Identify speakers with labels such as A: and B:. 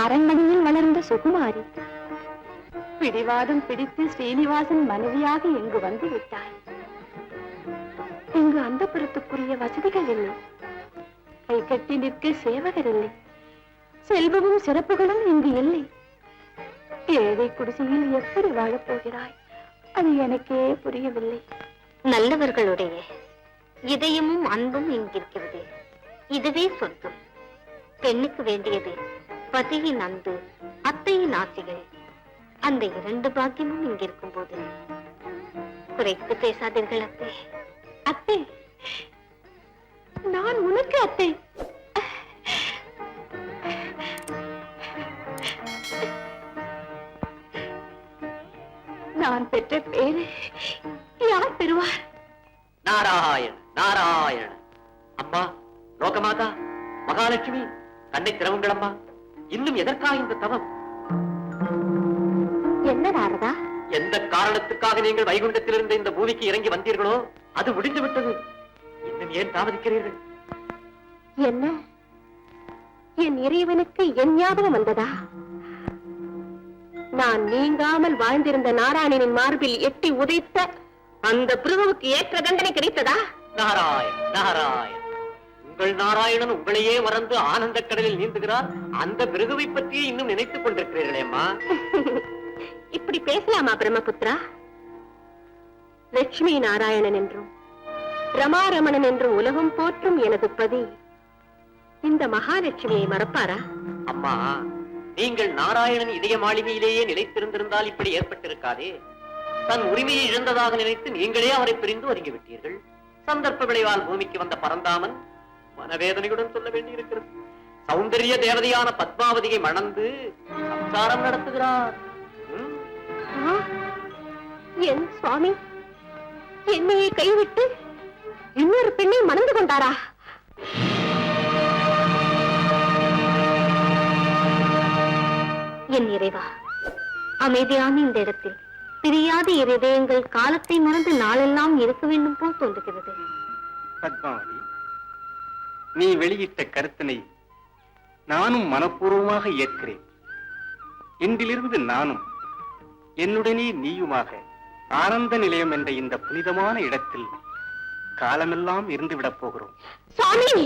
A: அரண்மனையில் வளர்ந்த சுகுமாரி பிடிவாதம் பிடித்து ஸ்ரீனிவாசன் மனைவியாக இங்கு வந்து விட்டாய். இங்கு அந்தப்புறத்துக்குரிய வசதிகள் இல்லை, கை கட்டி நிற்க சேவகர் இல்லை, செல்வமும் சிறப்புகளும் இங்கு இல்லை. ஏழை குடிசையில் எப்படி வாழப்போகிறாய்? அது எனக்கே புரியவில்லை.
B: நல்லவர்களுடைய இதயமும் அன்பும் இங்கிருக்கிறது. இதுவே சொர்க்கம். பெண்ணுக்கு வேண்டியது பதியின் அன்பு, அத்தையின் ஆசைகள். அந்த இரண்டு பாக்கியமும் இங்கிருக்கும் போது குறைத்து பேசாதீர்கள் அத்தை.
A: அத்தை, நான் உனக்கு அத்தை. நான் பெற்ற பேரு யார் பெறுவார்?
C: நாராயண நாராயண. அம்மா லோகமாதா மகாலட்சுமி, கண்ணை திறவுங்கள் அம்மா. இன்னும் எதற்காக இந்த தவம்?
B: என்ன நாரதா?
C: எந்த காரணத்துக்காக நீங்கள் வைகுண்டத்திலிருந்து இந்த பூமிக்கு இறங்கி வந்தீர்களோ அது முடிந்து விட்டது. இன்னும் ஏன் தாமதிக்கிறீர்கள்?
A: என்ன, என் இறைவனுக்கு என் ஞாபகம் வந்ததா? நான் நீங்காமல் வாழ்ந்திருந்த நாராயணனின் மார்பில் எட்டி உதைத்த அந்த பிருகுவுக்கு ஏற்ற தண்டனை கிடைத்ததா?
C: நாராயண் நாராயண், உங்கள் நாராயணன் உங்களையே மறந்து ஆனந்த கடலில் நீந்துகிறார். அந்த பிருகுவை பற்றியே இன்னும் நினைத்துக் கொண்டிருக்கிறீர்களேம்மா.
A: இப்படி பேசலாமா பிரம்மபுத்திரா? லட்சுமி நாராயணன் என்றும் ரமாரமணன் என்றும் உலகம் போற்றும் எனது பதி இந்த மகாலட்சுமியை மறப்பாரா?
C: அம்மா, நீங்கள் நாராயணன் இதய மாளிகையிலேயே நிலைத்திருந்திருந்தால் இப்படி ஏற்பட்டிருக்காதே. தன் உரிமையை இழந்ததாக நினைத்து நீங்களே அவரை பிரிந்து ஒதுங்கிவிட்டீர்கள். சந்தர்ப்ப விளைவால் பூமிக்கு வந்த பரந்தாமன் மனவேதனையுடன் சொல்ல வேண்டியிருக்கிறது. சௌந்தரிய தேவதையான பத்மாவதியை மணந்து சம்சாரம் நடத்துகிறார்.
A: என் சுவாமி என்னையை கைவிட்டு இன்னொரு பெண்ணை மணந்து கொண்டாரா?
B: என் இறைவா, அமைதியான இந்த இடத்தில் பிரியாத இருதயங்கள் காலத்தை மறந்து நாளெல்லாம் இருக்க வேண்டும் போல் தோன்றுகிறது.
D: பத்மாவதி, நீ வெளியிட்ட கருத்தினை நானும் மனப்பூர்வமாக ஏற்கிறேன். இன்றிலிருந்து நானும் என்னுடனே நீயுமாக ஆனந்த நிலையம் என்ற இந்த புனிதமான இடத்தில் காலமெல்லாம் இருந்துவிடப் போகிறோம்.
A: சுவாமி,